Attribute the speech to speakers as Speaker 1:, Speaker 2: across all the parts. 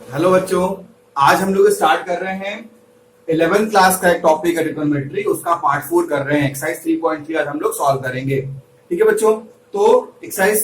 Speaker 1: Hello बच्चों। आज हम लोग स्टार्ट कर रहे हैं 11th क्लास का एक टॉपिक है ट्रिग्नोमेट्री, उसका पार्ट 4 कर रहे हैं। एक्सरसाइज 3.3 आज हम लोग सॉल्व करेंगे। ठीक है बच्चों, तो एक्सरसाइज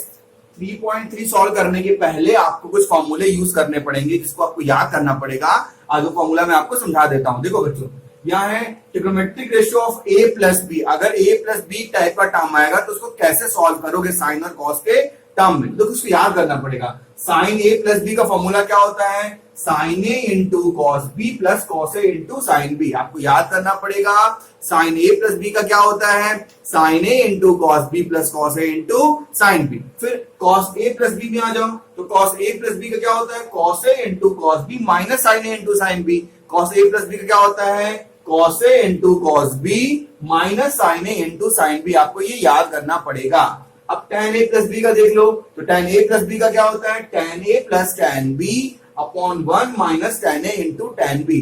Speaker 1: 3.3 सॉल्व करने के पहले आपको कुछ फॉर्मूले यूज करने पड़ेंगे जिसको आपको याद करना पड़ेगा। आज वो फॉर्मूला मैं आपको समझा देता हूं। देखो बच्चों, यहाँ है trigonometric ratio of A plus B. अगर ए प्लस बी टाइप का टर्म आएगा तो उसको कैसे सॉल्व करोगे साइन और कॉस के टर्म में, तो उसको याद करना पड़ेगा। साइन ए प्लस बी का फॉर्मूला क्या होता है? Sine A into cos B plus cos A into sine B. आपको याद करना पड़ेगा साइन ए प्लस बी का क्या होता है? Sine A into cos B plus cos A into sine B. फिर कॉस ए प्लस बी में आ जाओ, तो कॉस ए प्लस बी का क्या होता है? Cos A into cos B minus sine A into sine B. Cos A plus B का क्या होता है? Cos A into cos B minus sine A into sine B. आपको ये याद करना पड़ेगा। अब tan a प्लस बी का देख लो, तो tan a प्लस बी का क्या होता है? tan a plus tan b upon 1 minus tan a into tan b।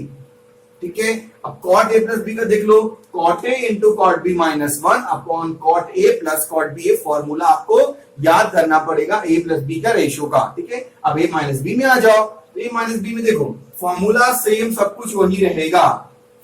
Speaker 1: ठीक है। अब cot a प्लस बी का देख लो, cot a into cot b minus 1 upon cot a plus cot b। ये फॉर्मूला आपको याद करना पड़ेगा a प्लस b का रेशियो का। ठीक है। अब a माइनस b में आ जाओ, तो a माइनस b में देखो फॉर्मूला सेम, सब कुछ वही रहेगा।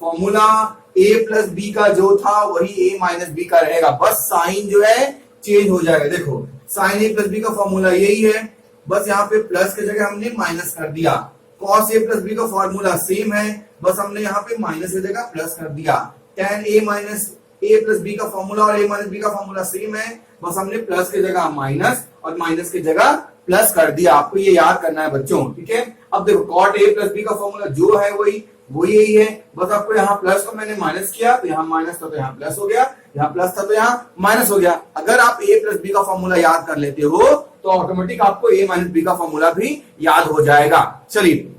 Speaker 1: फॉर्मूला a प्लस b का जो था वही a माइनस b का रहेगा, बस साइन जो है चेंज हो जाएगा। देखो साइन ए प्लस बी का फॉर्मूला यही है, बस यहाँ पे प्लस की जगह हमने माइनस कर दिया। कॉस ए प्लस बी का फॉर्मूला सेम है, बस हमने यहाँ पे माइनस की जगह प्लस कर दिया। tan ए माइनस ए प्लस बी का फॉर्मूला और ए माइनस बी का फॉर्मूला सेम है, बस हमने प्लस की जगह माइनस और माइनस की जगह प्लस कर दिया। आपको ये याद करना है बच्चों। ठीक है। अब देखो कॉट ए प्लस बी का फॉर्मूला जो है वही वो यही है, बस आपको यहाँ प्लस को मैंने माइनस किया तो यहाँ माइनस था तो यहाँ प्लस हो गया, यहाँ प्लस था तो यहाँ माइनस हो गया। अगर आप a प्लस बी का फॉर्मूला याद कर लेते हो तो ऑटोमेटिक आपको a माइनस बी का फॉर्मूला भी याद हो जाएगा। चलिए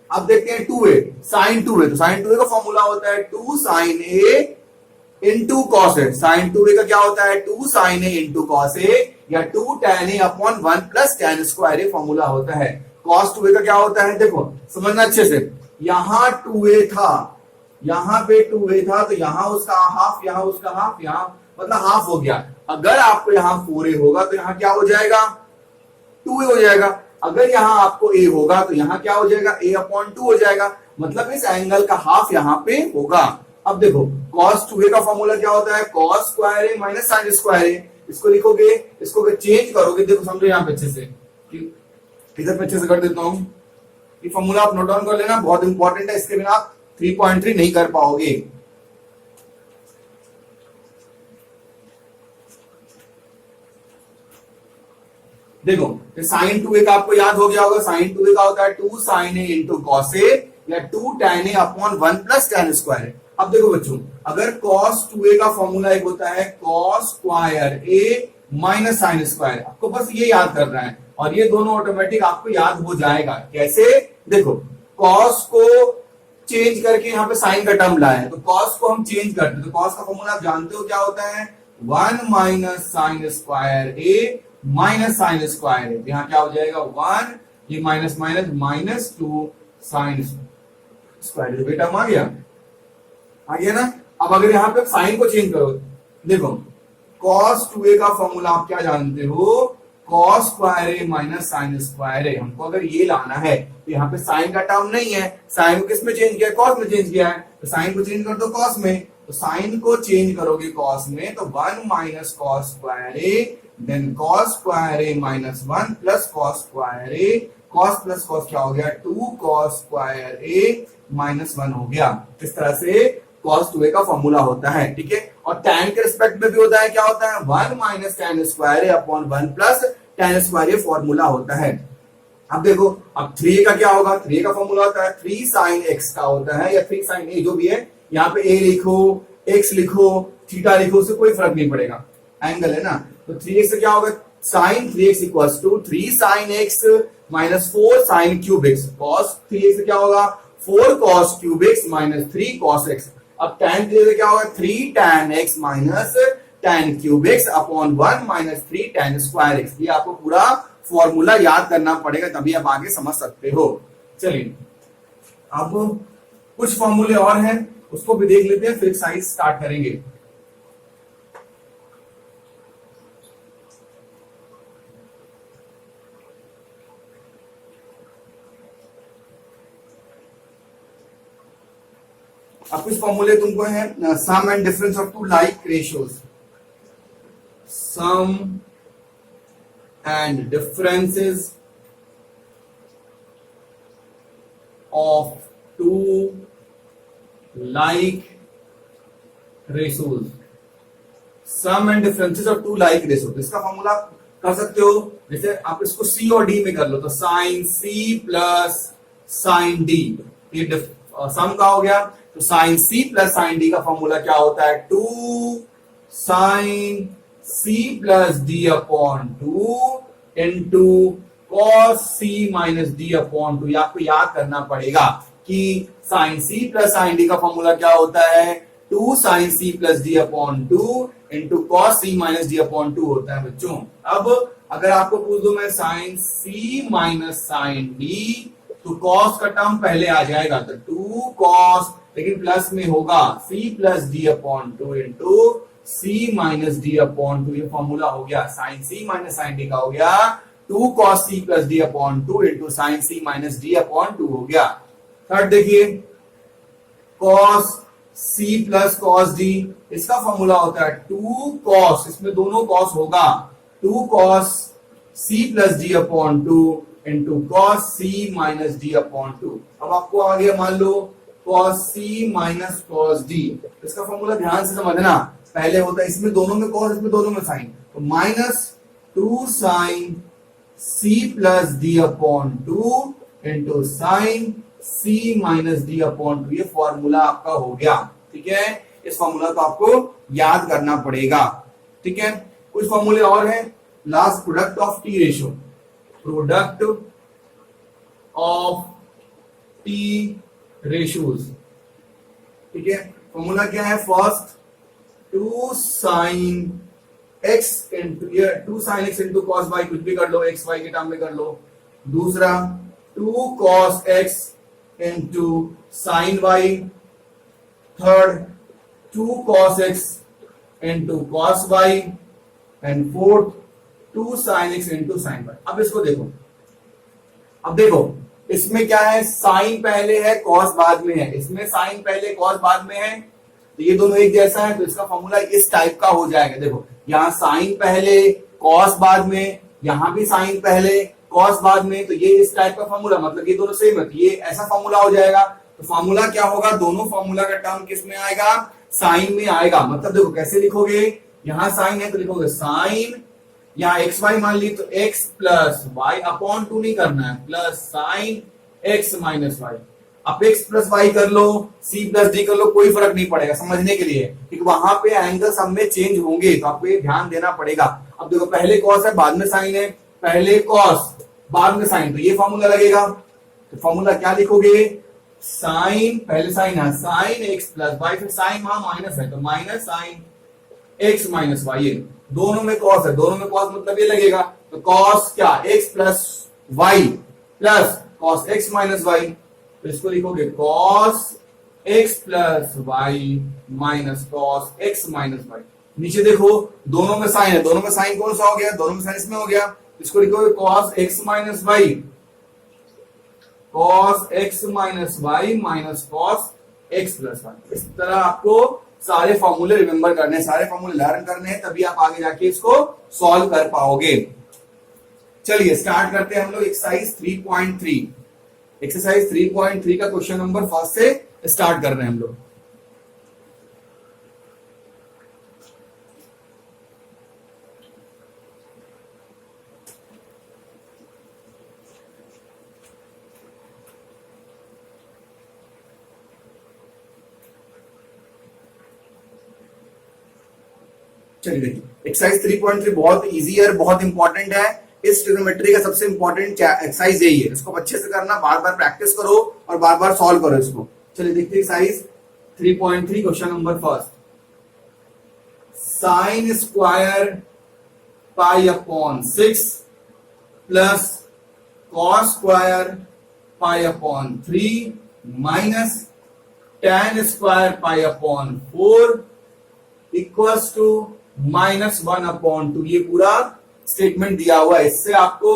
Speaker 1: अब देखते हैं 2a साइन 2a। तो साइन 2a का फॉर्मूला होता है 2 sine a into cos A. Sine 2a का क्या होता है? 2 sine A into cos A या 2 tan a upon 1 plus tan square A formula होता है। कॉस 2a का क्या होता है? देखो समझना अच्छे से, यहां 2a था, यहां पे 2a था, तो यहां उसका हाफ, यहां उसका हाफ, यहां मतलब हाफ हो गया। अगर आपको यहां 4a होगा तो यहां क्या हो जाएगा? 2a हो जाएगा। अगर यहां आपको a होगा तो यहां क्या हो जाएगा? a अपॉन 2 हो जाएगा। मतलब इस एंगल का हाफ यहां पे होगा। अब देखो cos 2a का फॉर्मूला क्या होता है? cos square A minus sine square ए। इसको लिखोगे, इसको चेंज करोगे, देखो समझो यहां पे अच्छे से, इधर पे अच्छे से कर देता हूं। ये फॉर्मूला आप नोट डाउन कर लेना, बहुत इंपॉर्टेंट है, इसके बिना आप 3.3 नहीं कर पाओगे। देखो साइन 2a का आपको याद हो गया होगा, साइन 2a का होता है 2 sine A into cos A या 2 tan ए अपॉन 1 प्लस tan स्क्वायर। अब देखो बच्चों, अगर cos 2a का फॉर्मूला एक होता है cos square A minus sine square, आपको बस ये याद करना है और ये दोनों ऑटोमेटिक आपको याद हो जाएगा। कैसे? देखो cos को चेंज करके यहाँ पे साइन का टर्म लाए, तो cos को हम चेंज करते हैं, तो cos का फॉर्मूला आप जानते हो क्या होता है? 1 minus sine square A minus sine square A. यहाँ क्या हो जाएगा? 1, ये minus minus minus 2 sine square A. Term आ गया ना। अब अगर यहाँ पे साइन को चेंज करो, देखो cos 2a का फॉर्मूला आप क्या जानते हो? cos square A minus sine square ए। हमको अगर ये लाना है तो यहाँ पे साइन का टर्म नहीं है, साइन को किस में चेंज किया? cos में चेंज किया है, तो साइन को चेंज कर दो cos में, तो साइन को चेंज करोगे cos में, तो 1 minus cos square A then cos square A minus 1 plus cos square A. cos plus cos क्या हो गया? 2 cos स्क्वायर ए माइनस 1 हो गया। इस तरह से cos 2a का फॉर्मूला होता है। ठीक है। और tan के रिस्पेक्ट में भी होता है, क्या होता है? 1 minus tan square A upon 1 plus tan square A formula होता है। अब देखो, अब 3a का क्या होगा? 3a का फॉर्मूला होता है 3 sin x का होता है, या 3 sin a जो भी है, यहाँ पे a लिखो, x लिखो, थीटा लिखो, उससे कोई फर्क नहीं पड़ेगा, एंगल है ना। तो 3x से क्या होगा? sin 3x equals to 3 sin x minus 4 sin cube x। cos 3x से क्या होगा? 4 cos cube x minus 3 cos x। अब tan 3 से क्या होगा? 3 tan x minus tan cube x upon 1 minus 3 tan square x। ये आपको पूरा फॉर्मूला याद करना पड़ेगा, तभी आप आगे समझ सकते हो। चलिए अब कुछ फॉर्मूले और हैं, उसको भी देख लेते हैं, फिर एक्सरसाइज स्टार्ट करेंगे। अब कुछ फॉर्मूले तुमको है, sum and difference of two like ratios, sum and differences of two like ratios, sum and differences of two like ratios. इसका फॉर्मूला कर सकते हो, जैसे आप इसको सी और डी में कर लो तो sine C plus sine D, ये सम का हो गया। तो sine C plus sine D का फॉर्मूला क्या होता है, 2 sine C plus D upon 2 into cos C minus D upon 2। आपको याद करना पड़ेगा कि sine C plus sine D का फॉर्मूला क्या होता है, 2 sine C plus D upon 2 into cos C minus D upon 2 होता है बच्चों। अब अगर आपको पूछ दो मैं sign C minus sine D, तो कॉस का टर्म पहले आ जाएगा, तो 2 कॉस, लेकिन प्लस में होगा C plus D upon 2 into C minus D upon 2। ये फॉर्मूला हो गया sine C minus sine D का, हो गया 2 cos C plus D upon 2 into sine C minus D upon 2 हो गया। थर्ड देखिए, cos C plus cos D, इसका फॉर्मूला होता है 2 कॉस, इसमें दोनों कॉस होगा, 2 cos C plus D upon 2 into cos C minus D upon 2। अब आपको आ गया मान लो cos C minus cos D, इसका फॉर्मूला ध्यान से समझना, पहले होता है इसमें दोनों में कॉस, इसमें दोनों में साइन, तो minus 2 sine C plus D upon 2 into sine C minus D upon 2। ये फॉर्मूला आपका हो गया, ठीक है। इस फॉर्मूला को आपको याद करना पड़ेगा, ठीक है। कुछ फॉर्मूले और हैं, last product of T ratio, product of T ratios, ठीक है। फॉर्मूला क्या है, first 2 sine x into, 2 sine x into cos y, कुछ भी कर लो, एक्स वाई के टर्म में कर लो। दूसरा 2 cos x into sine y. Third 2 cos x into cos y. And fourth 2 sin x इंटू साइन वाई। अब इसको देखो, अब देखो इसमें क्या है, साइन पहले है कॉस बाद में है, इसमें साइन पहले कॉस बाद में है, तो ये दोनों एक जैसा है, तो इसका फॉर्मूला इस टाइप का हो जाएगा। देखो यहाँ साइन पहले कॉस बाद में, यहाँ भी साइन पहले कॉस बाद में, तो ये इस टाइप का फॉर्मूला, मतलब ये दोनों सेम है, तो ये ऐसा फॉर्मूला हो जाएगा। तो फॉर्मूला क्या होगा, दोनों फॉर्मूला का टर्म किस में आएगा, साइन में आएगा। मतलब देखो कैसे लिखोगे, यहाँ साइन है तो लिखोगे साइन, यहाँ एक्स वाई मान ली तो एक्स प्लस वाई अपॉन 2 नहीं करना है, plus sine x minus y. अब एक्स प्लस वाई कर लो, सी प्लस डी कर लो, कोई फर्क नहीं पड़ेगा समझने के लिए, क्योंकि वहां पे एंगल सब में चेंज होंगे, तो आपको ये ध्यान देना पड़ेगा। अब देखो पहले कॉस है बाद में साइन है, पहले कॉस बाद में साइन, तो ये फॉर्मूला लगेगा। तो फॉर्मूला क्या लिखोगे, साइन, पहले साइन है साइन एक्स प्लस वाई, फिर साइन वहां माइनस है तो minus sine x minus y. दोनों में कॉस है, दोनों में कॉस मतलब ये लगेगा, तो कॉस क्या x plus y plus cos x minus y, तो इसको लिखोगे cos x plus y minus cos x minus y. नीचे देखो दोनों में साइन है, दोनों में साइन कौन सा हो गया, दोनों में साइन इसमें हो गया, इसको लिखोगे cos x minus y, cos x minus y minus cos x plus y. इस तरह आपको सारे फॉर्मूले रिमेंबर करने हैं, सारे फॉर्मूले लर्न करने हैं, तभी आप आगे जाके इसको सॉल्व कर पाओगे। चलिए स्टार्ट करते हैं हम लोग एक्सरसाइज 3.3। एक्सरसाइज 3.3 का क्वेश्चन नंबर फर्स्ट से स्टार्ट कर रहे हैं हम लोग। चलिए देखिए एक्सरसाइज 3.3 बहुत इजी है, बहुत इंपॉर्टेंट है। इस ट्रिग्नोमेट्री का सबसे इंपॉर्टेंट एक्सरसाइज यही है, इसको अच्छे से करना, बार बार प्रैक्टिस करो और बार बार सॉल्व करो इसको। चलिए देखते हैं exercise 3.3 question number first. Sine square pi upon 6 plus cos square pi upon 3 minus tan square pi upon 4 equals to -1 upon 2। ये पूरा स्टेटमेंट दिया हुआ है, इससे आपको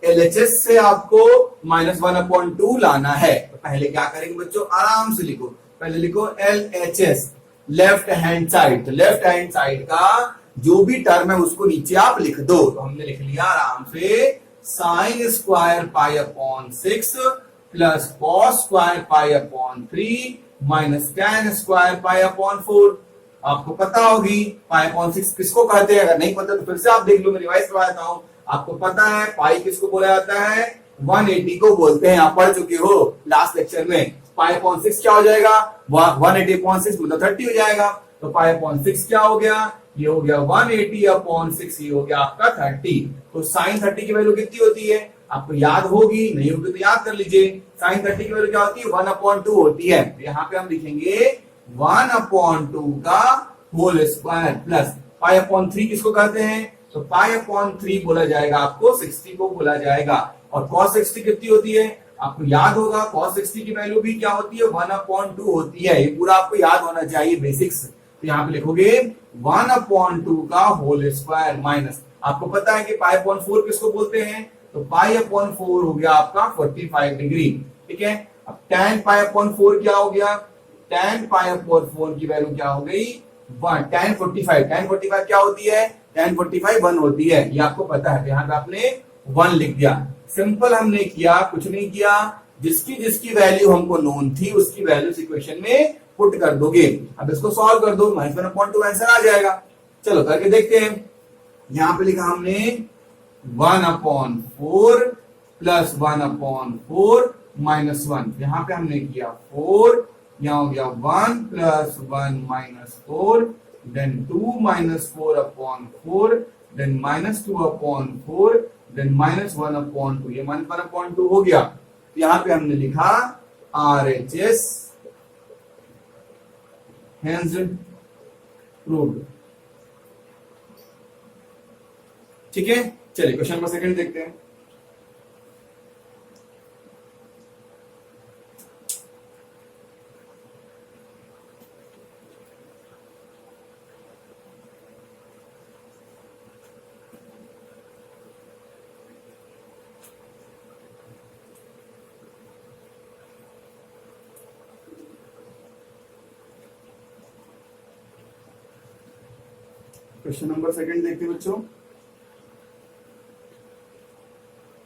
Speaker 1: LHS से आपको -1 अपॉन 2 लाना है। तो पहले क्या करेंगे बच्चों, आराम से लिखो, पहले लिखो LHS, लेफ्ट हैंड साइड। तो लेफ्ट हैंड साइड का जो भी टर्म है उसको नीचे आप लिख दो। तो हमने लिख लिया आराम से sign square pi upon 6 plus cos square pi upon 3 minus tan square pi upon 4। आपको पता होगी पाई अपॉन 6 किसको कहते हैं, अगर नहीं पता तो फिर से आप देख लो, मैं रिवाइज करवा देता हूं। आपको पता है पाई किसको बोला जाता है, 180 को बोलते हैं, आप पढ़ चुके हो लास्ट लेक्चर में। पाई अपॉन 6 क्या हो जाएगा, 180 अपॉन 6 मतलब 30 हो जाएगा। तो पाई अपॉन 6 क्या हो गया, ये हो गया 180 अपॉन 6, ये हो गया आपका 30। तो साइन 30 की वैल्यू कितनी होती है, आपको याद होगी, नहीं होगी तो याद कर लीजिए। साइन 30 की वैल्यू क्या होती है, 1/2 होती है। तो यहाँ पे हम लिखेंगे 1/2 का whole square plus pi upon 3 किसको कहते हैं, तो पाई अपॉन 3 बोला जाएगा आपको 60 को बोला जाएगा। और cos 60 कितनी होती है, आपको याद होगा cos 60 की वैल्यू भी क्या होती है, 1/2 होती है। ये पूरा आपको याद होना चाहिए बेसिक्स। तो यहाँ पे लिखोगे 1/2 का होल स्क्वायर माइनस, आपको पता है कि पाई अपॉन 4 किसको बोलते हैं, तो पाई अपॉन 4 हो गया आपका 45 डिग्री। ठीक है, अब tan पाई अपॉन 4 क्या हो गया, tan पाई अपॉन 4 की वैल्यू क्या हो गई 1। tan 45 क्या होती है, tan 45 1 होती है, ये आपको पता है। यहाँ पे आपने 1 लिख दिया। सिंपल हमने किया, कुछ नहीं किया, जिसकी जिसकी वैल्यू हमको नोन थी उसकी वैल्यू इक्वेशन में पुट कर दोगे। अब इसको सॉल्व कर दो, -1/2 आंसर आ जाएगा। चलो करके देखते हैं। यहां पे लिखा हमने 1/4 प्लस 1/4 माइनस 1। यहां पे हमने किया 4, यहां हो गया 1 plus 1 minus 4, then 2 minus 4/4, then -2/4, then -1/2। ये -1/2 हो गया। यहां पे हमने लिखा RHS हैंज प्रूव्ड। ठीक है, चलिए क्वेश्चन नंबर सेकंड देखते हैं। क्वेश्चन नंबर सेकंड देखते हैं बच्चों।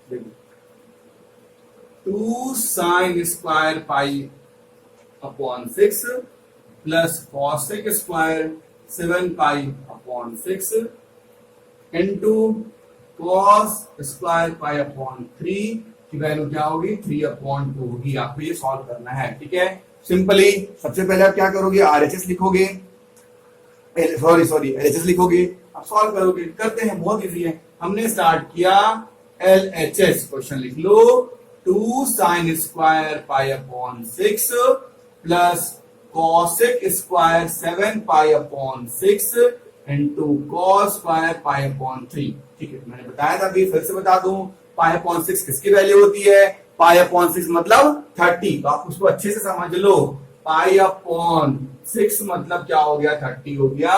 Speaker 1: देखो 2 sine square pi upon 6 plus cosec square 7 पाई upon 6 into cos square pi upon 3 की वैल्यू क्या होगी, 3/2 होगी। आपको ये सॉल्व करना है। ठीक है, सिंपली सबसे पहले आप क्या करोगे, RHS लिखोगे, सॉरी LHS लिखोगे, आप सॉल्व करोगे। करते हैं, बहुत इजी है। हमने स्टार्ट किया LHS, क्वेश्चन लिख लो 2 sine square pi upon 6 plus cosec square 7 पाई upon 6 into cos square pi upon 3। ठीक है, मैंने बताया था, अभी फिर से बता दूं, पाई अपॉन 6 किसकी वैल्यू होती है, पाई अपॉन 6 मतलब 30। तो आप उसको अच्छे से समझ लो, पाई अपॉन 6 मतलब क्या हो गया, 30 हो गया।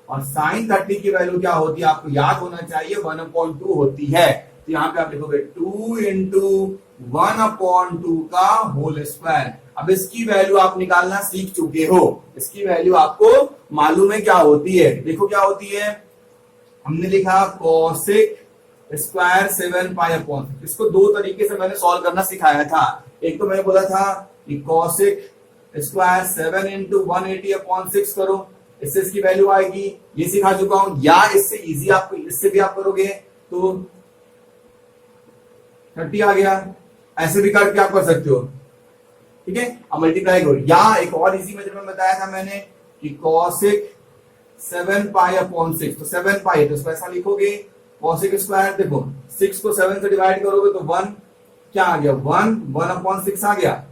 Speaker 1: और साइन 30 की वैल्यू क्या होती है, आपको याद होना चाहिए, 1/2 होती है। तो यहाँ पे आप लिखोगे 2 इंटू 1/2 का होल स्क्वायर। अब इसकी वैल्यू आप निकालना सीख चुके हो, इसकी वैल्यू आपको मालूम है क्या होती है। देखो क्या होती है, हमने लिखा कॉसेक स्क्वायर 7 पाई अपॉन 6। इसको दो तरीके से मैंने सॉल्व करना सिखाया था। एक तो मैंने बोला था कि कॉसेक स्क्वायर 7 इंटू 180/6 करो, इससे इसकी वैल्यू आएगी, ये सिखा चुका हूं। या इससे इजी आपको, इससे भी आप करोगे तो 30 आ गया, ऐसे भी करके आप कर सकते हो। ठीक है, अब मल्टीप्लाई करो। या एक और इजी मेथड बताया था मैंने कि कॉसेक 7 पाई अपॉन 6, तो 7 पाई तो ऐसा लिखोगे, कॉसेक स्क्वायर देखो 6 को 7 से डिवाइड करोगे तो 1 क्या आ गया, 1/6 आ गया।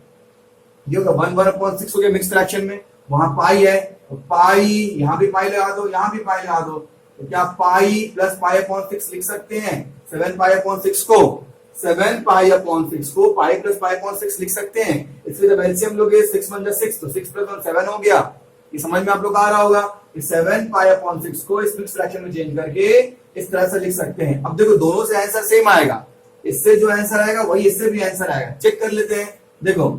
Speaker 1: ये होगा 1/6 हो गया मिक्स फ्रैक्शन में, वहां पाई है तो पाई, यहां भी पाई लगा दो, यहां भी पाई लगा दो, तो क्या पाई प्लस पाई अपॉन 6 लिख सकते हैं। 7 पाई अपॉन 6 को 7 पाई अपॉन 6 को पाई प्लस पाई अपॉन 6 लिख सकते हैं। इसलिए जब एलसीएम लोगे 6 × 6 तो 6 + 1 7 हो गया। ये समझ में आप लोग आ रहा होगा कि 7 पाई अपॉन 6 को इस मिक्स फ्रैक्शन में चेंज करके इस तरह से लिख सकते हैं। अब देखो दोनों से आंसर सेम आएगा, इससे जो आंसर आएगा वही इससे भी आंसर आएगा। चेक कर लेते हैं। देखो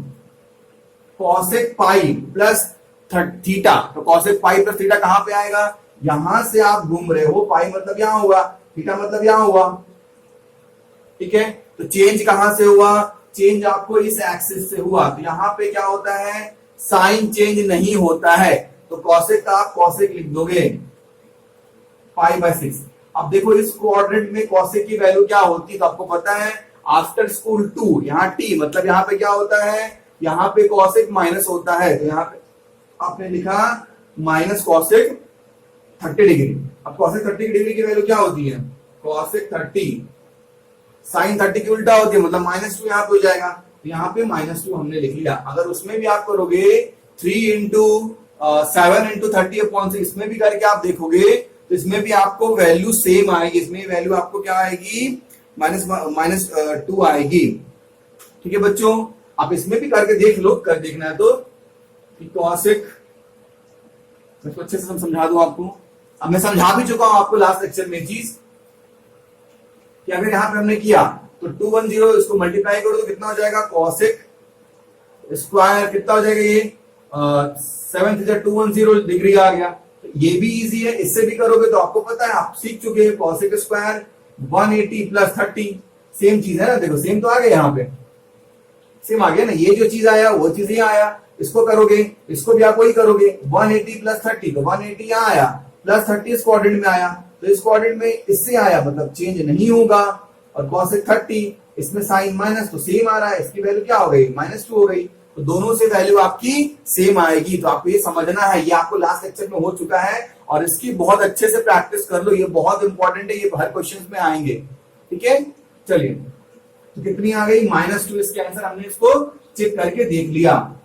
Speaker 1: कॉसेक पाई प्लस थीटा, तो कॉसेक पाई प्लस थीटा कहां पे आएगा, यहां से आप घूम रहे हो, पाई मतलब यहां हुआ, थीटा मतलब यहां हुआ, ठीक है। तो चेंज कहां से हुआ, चेंज आपको इस एक्सिस से हुआ, तो यहां पे क्या होता है, साइन चेंज नहीं होता है, तो कॉसेक का आप कॉसेक लिख दोगे पाई बाय 6। अब देखो इस कोऑर्डिनेट में कॉसेक की वैल्यू क्या होती है, तो आपको पता है आफ्टर स्कूल 2, यहाँ टी मतलब यहाँ पे क्या होता है, यहाँ पे कॉसेक माइनस होता है, तो यहाँ पे आपने लिखा माइनस कॉसेक 30 डिग्री। अब कॉसेक 30 डिग्री की वैल्यू क्या होती है, कॉसेक 30 साइन 30 की उल्टा होती है, मतलब -2 यहाँ पे हो जाएगा, तो यहाँ पे -2 हमने लिख लिया। अगर उसमें भी आप करोगे 3 इंटू 7 इंटू 30/6, इसमें भी करके आप देखोगे तो इसमें भी आपको वैल्यू सेम आएगी, इसमें वैल्यू आपको क्या आएगी, -2 आएगी, ठीक है बच्चों। आप इसमें भी करके देख लो, कर देखना है तो कॉसेक, इसको अच्छे से समझा दूं आपको। अब मैं समझा भी चुका हूं आपको लास्ट लेक्चर में चीज कि अगर यहां पे हमने किया तो 210 इसको मल्टीप्लाई करो तो कितना हो जाएगा, कॉसेक स्क्वायर कितना हो जाएगा, ये 7 210 डिग्री आ गया। तो ये भी इजी है, इससे भी करोगे तो आपको पता है, आप सीख चुके हैं कॉसेक स्क्वायर 180 प्लस 30, सेम चीज है ना, देखो सेम तो आ गया, यहाँ पे सेम आ गया ना, ये जो चीज आया वो चीज यहाँ आया, इसको करोगे इसको भी आप वही करोगे, 180 प्लस 30, तो 180 यहाँ आया प्लस 30 इस कोऑर्डिनेट में आया, तो इस कोऑर्डिनेट में इससे आया मतलब चेंज नहीं होगा, और कॉसेक 30 इसमें साइन माइनस तो सेम आ रहा है, इसकी वैल्यू क्या हो गई, -2 हो गई, तो दोनों से वैल्यू आपकी सेम आएगी। तो आपको ये समझना है, ये आपको लास्ट लेक्चर में हो चुका है, और इसकी बहुत अच्छे से प्रैक्टिस कर लो, ये बहुत इंपॉर्टेंट है, ये हर क्वेश्चन में आएंगे, ठीक है। चलिए तो कितनी आ गई, -2, इसके आंसर हमने इसको चेक करके देख लिया।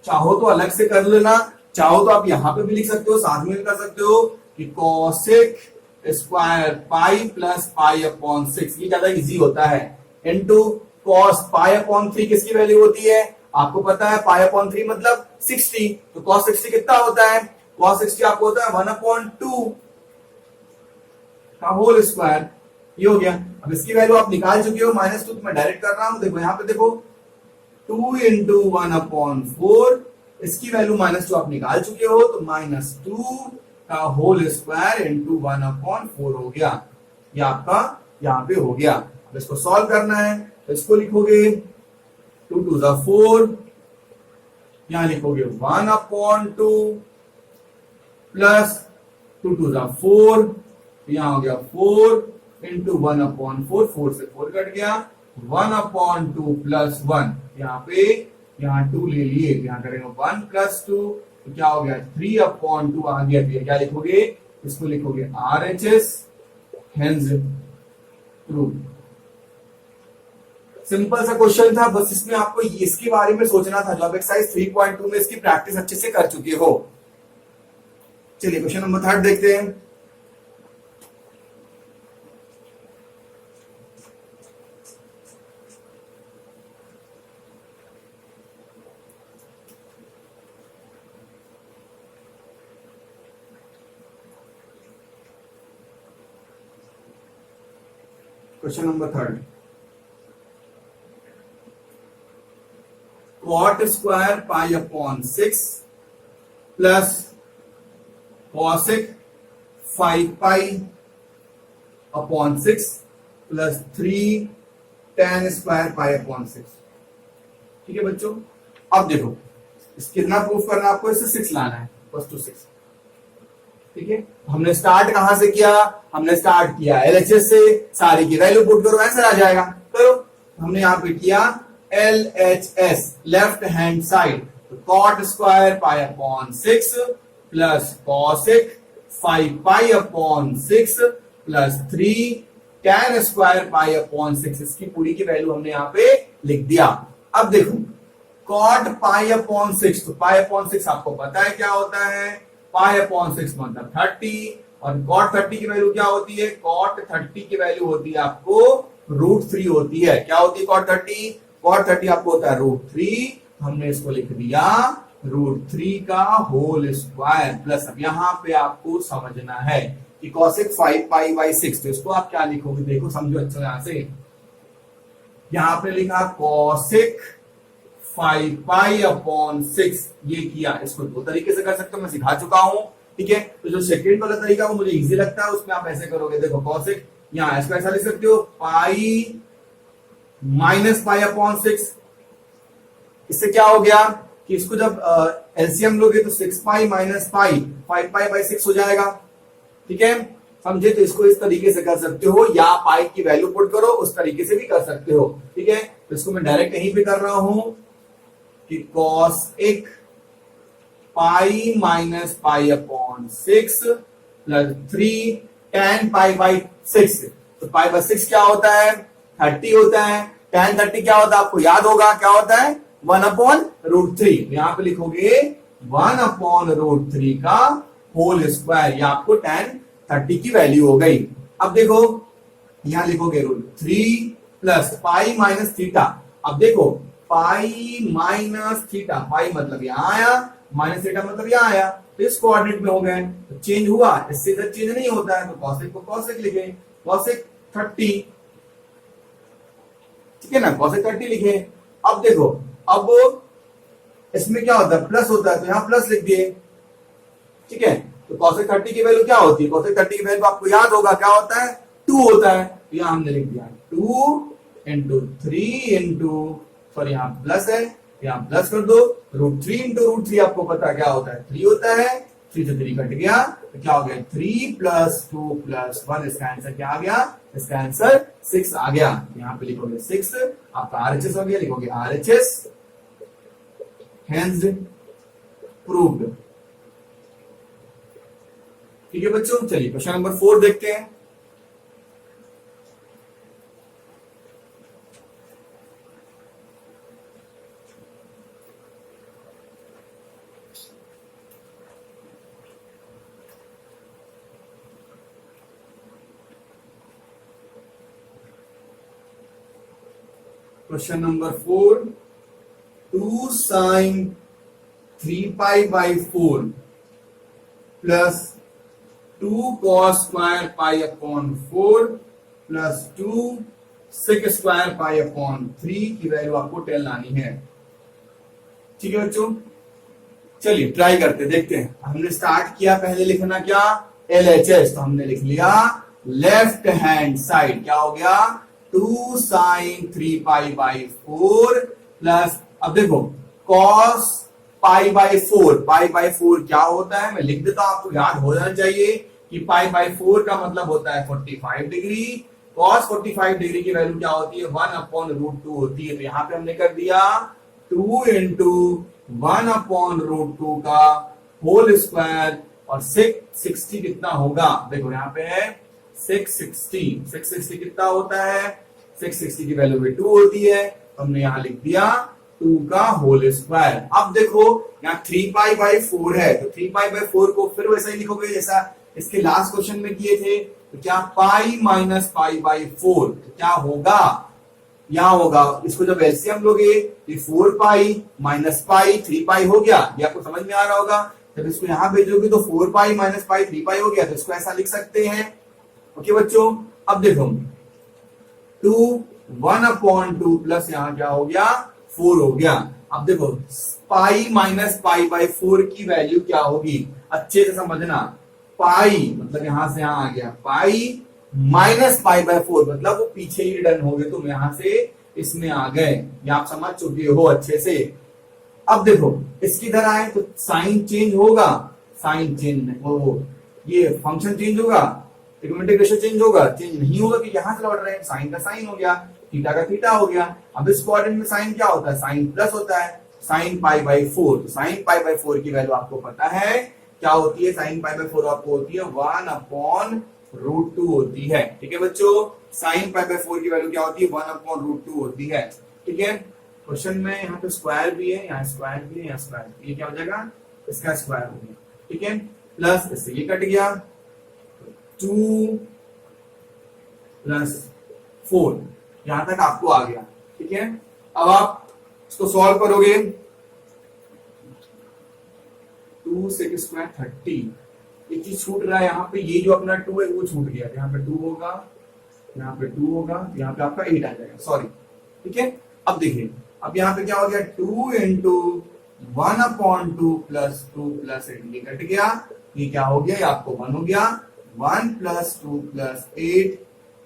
Speaker 1: चाहो तो अलग से कर लेना, चाहो तो आप यहां पे भी लिख सकते हो, साथ में भी कर सकते हो कि कॉसेक स्क्वायर पाई प्लस पाई/6, ये ज्यादा इजी होता है, इनटू कॉस पाई/3 किसकी वैल्यू होती है, आपको पता है पाई/3 मतलब 60, तो कॉस 60 कितना होता है, कॉस 60 आपको होता है 1/2 का होल स्क्वायर, ये हो गया। अब इसकी वैल्यू आप निकाल चुके हो, -2, तो मैं डायरेक्ट कर रहा हूं, देखो यहाँ पे देखो 2 इंटू 1/4, इसकी वैल्यू -2 आप निकाल चुके हो, तो -2 का होल स्क्वायर इंटू 1/4 हो गया, ये आपका यहाँ पे हो गया। अब इसको सॉल्व करना है, तो इसको लिखोगे 2 2 4, यहां लिखोगे 1/2 प्लस 2 2 4, यहां हो गया 4 इंटू 1/4, 4 से 4 कट गया, 1/2 प्लस 1, यहाँ पे यहाँ 2 ले लिए, यहाँ करेंगे 1 प्लस 2, तो क्या हो गया 3/2 आ गया, क्या लिखोगे, इसको लिखोगे RHS हेंज प्रूव। सिंपल सा क्वेश्चन था, बस इसमें आपको इसके बारे में सोचना था, जो आप एक्सरसाइज 3.2 में इसकी प्रैक्टिस अच्छे से कर चुके हो। चलिए क्वेश्चन नंबर 3 देखते हैं। क्वेश्चन नंबर 3, cot स्क्वायर पाई/6 plus cosec 5π/6 plus 3 tan square पाई/6, ठीक है बच्चों। अब देखो इस कितना प्रूफ करना है आपको, इससे 6 लाना है, बस टू 6, ठीक है। हमने स्टार्ट कहां से किया, हमने स्टार्ट किया LHS से, सारी की वैल्यू पुट करो, आंसर आ जाएगा। करो, हमने यहां पे किया LHS लेफ्ट हैंड साइड, तो cot स्क्वायर पाई/6 plus cosec 5π/6 plus 3 tan square पाई/6, इसकी पूरी की वैल्यू हमने यहां पे लिख दिया। अब देखो cot पाई/6, तो पाई/6 आपको पता है क्या होता है, पाई/6 मतलब 30, और cot 30 की वैल्यू क्या होती है, cot 30 की वैल्यू होती है आपको √3 होती है। क्या होती है cot 30, cot 30 आपको होता है √3, हमने इसको लिख दिया √3 का होल स्क्वायर, प्लस अब यहां पे आपको समझना है कि cosec 5π/6, तो इसको आप क्या लिखोगे, देखो समझो अच्छा यहां से, यहां आपने लिखा cosec 5 पाई अपॉन 6, ये किया। इसको दो तरीके से कर सकते हो, मैं सिखा चुका हूं, ठीक है। तो जो सेकंड वाला तरीका वो मुझे इजी लगता है, उसमें आप ऐसे करोगे, देखो cosec यहां इसको ऐसा लिख सकते हो पाई माइनस पाई अपॉन 6। इससे क्या हो गया कि इसको जब एलसीएम लोगे तो 6 pi minus pi 5 pi by 6 हो जाएगा, ठीक है, समझे। तो इसको इस तरीके से कर सकते हो, या पाई की वैल्यू पुट करो, उस तरीके से भी कर सकते हो, ठीक है। तो इसको मैं डायरेक्ट यहीं पे कर रहा हूं कि cos 1 pi minus pi upon 6 plus 3 tan pi by 6। तो पाई बाई 6 क्या होता है, 30 होता है। tan 30 क्या होता है, आपको याद होगा, क्या होता है, 1 अपॉन रूट 3। यहां पे लिखोगे 1 अपॉन रूट 3 का होल स्क्वायर, ये आपको tan 30 की वैल्यू हो गई। अब देखो यहां लिखोगे root 3 plus pi minus theta. अब देखो पाई माइनस थीटा, पाई मतलब यहां आया, माइनस थीटा मतलब यहां आया, तो इस कोऑर्डिनेट में हो गए, तो चेंज हुआ। इससे इधर चेंज नहीं होता है, तो cosec को cosec लिखे, cosec 30, ठीक है ना, cosec 30 लिखे। अब देखो, अब इसमें क्या होता है, प्लस होता है, तो यहां प्लस लिख दिए, ठीक है। तो cosec 30 की वैल्यू क्या होती है, cosec 30 की वैल्यू आपको याद होगा, क्या होता है, 2 होता है। तो यहां हमने लिख दिया 2 इंटू 3 इंटू, सॉरी यहां प्लस है, यहां प्लस कर दो, रूट 3 इंटू रूट 3 आपको पता क्या होता है, 3 होता है। 3 से 3 कट गया, तो क्या हो गया, 3 प्लस 2 प्लस 1, इसका आंसर क्या आ गया, इसका आंसर 6 आ गया। यहां पे लिखोगे 6, आपका आरएचएस हो गया, लिखोगे आरएचएस हेंस प्रूव्ड। ठीक है बच्चों, चलिए क्वेश्चन नंबर 4 देखते हैं। Question number 4, 2 sine 3 pi by 4 plus 2 cos square pi upon 4 plus 2 sec square pi upon 3 की वैल्यू आपको 10 लानी है, ठीक है बच्चों। चलिए ट्राई करते, देखते हैं। हमने स्टार्ट किया, पहले लिखना क्या, LHS, तो हमने लिख लिया लेफ्ट हैंड साइड, क्या हो गया, 2 साइन 3 पाई बाई 4 प्लस, अब देखो cos pi by 4, pi by 4 क्या होता है, मैं लिख देता हूं, आपको याद हो जाना चाहिए कि पाई बाई 4 का मतलब होता है 45 डिग्री। कॉस 45 डिग्री की वैल्यू क्या होती है, 1 अपॉन रूट 2 होती है। तो यहां पे हमने कर दिया 2 इंटू 1 अपॉन रूट 2 का होल स्क्वायर, और 660 कितना होगा, देखो यहां पे है 660 कितना होता है, 660 की वैल्यू भी 2 होती है, हमने यहां लिख दिया 2 का होल स्क्वायर। अब देखो यहाँ 3 पाई बाई 4 है, तो 3 पाई बाई 4 को फिर वैसा ही लिखोगे जैसा इसके लास्ट क्वेश्चन में किए थे। तो क्या पाई माइनस पाई बाई 4, तो क्या होगा, यहां होगा, इसको जब एलसीएम लोगे ये 4 पाई माइनस पाई 3 पाई हो गया, ये आपको समझ में आ रहा होगा। जब इसको यहां भेजोगे तो 4 पाई माइनस पाई 3 पाई हो गया, तो इसको ऐसा लिख सकते हैं, ओके बच्चों। अब देखो 2 1 अपॉन 2 प्लस यहां क्या हो गया, 4 हो गया। अब देखो पाई माइनस पाई बाई 4 की वैल्यू क्या होगी, अच्छे से समझना, पाई मतलब यहां से यहां आ गया, पाई माइनस पाई बाय 4 मतलब वो पीछे ही रिटर्न हो गए, तुम यहां से इसमें आ गए, ये आप समझ चुके हो अच्छे से। अब देखो इसकी तरह आए तो साइन चेंज होगा, साइन चेंज वो ये फंक्शन चेंज होगा, ट्रिग्नोमेट्रिक रेशियो चेंज होगा, चेंज नहीं होगा कि यहां से लौट रहे हैं, साइन का साइन हो गया, थीटा का थीटा हो गया। अब इस कोऑर्डिनेट में साइन क्या होता है, साइन प्लस होता है, साइन पाई बाई 4, तो साइन पाई बाई 4 की वैल्यू आपको पता है क्या होती है, साइन पाई बाई 4 आपको होती है 1 अपॉन रूट 2 होती है, ठीक है बच्चों। साइन पाई बाई 4 की वैल्यू क्या होती है, 1 अपॉन रूट 2 होती है, ठीक है। क्वेश्चन में यहाँ पे स्क्वायर भी है, यहाँ स्क्वायर भी है, यहाँ स्क्वायर भी, ये क्या हो जाएगा, इसका स्क्वायर हो गया, ठीक है, प्लस इससे ये कट गया, 2 प्लस 4 यहां तक आपको आ गया, ठीक है। अब आप इसको सॉल्व करोगे, 2 सेक स्क्वायर 30, एक चीज छूट रहा है यहाँ पे, ये जो अपना 2 है वो छूट गया, यहाँ पे 2 होगा, यहाँ पे 2 होगा, यहाँ पे आपका 8 आ जाएगा, सॉरी ठीक है, अब देखिए, अब यहाँ पे क्या हो गया, 2 इंटू 1/2 प्लस 2 प्लस 8, ये कट गया, ये क्या हो गया, ये आपको 1 हो गया, 1 प्लस 2 प्लस 8,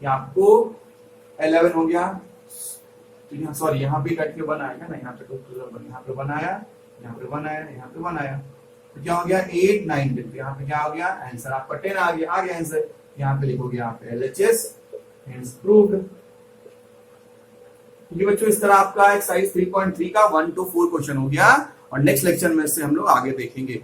Speaker 1: ये आपको 11 हो गया। तो यहाँ सॉरी, यहाँ पे कट के 1 आएगा ना, यहाँ पे 2 यहाँ पे 1 आया, यहाँ पे 1 आया, यहाँ पे 1 आया, तो क्या हो गया 8 9 10, यहाँ पे क्या हो गया, आंसर आपका 10 आ गया आंसर। यहाँ पे लिखोगे आप LHS, हेंस प्रूव्ड। ठीक है बच्चों, इस तरह आपका एक्सरसाइज 3.3 का 1 to 4 क्वेश्चन हो गया, और नेक्स्ट लेक्चर में से हम लोग आगे देखेंगे।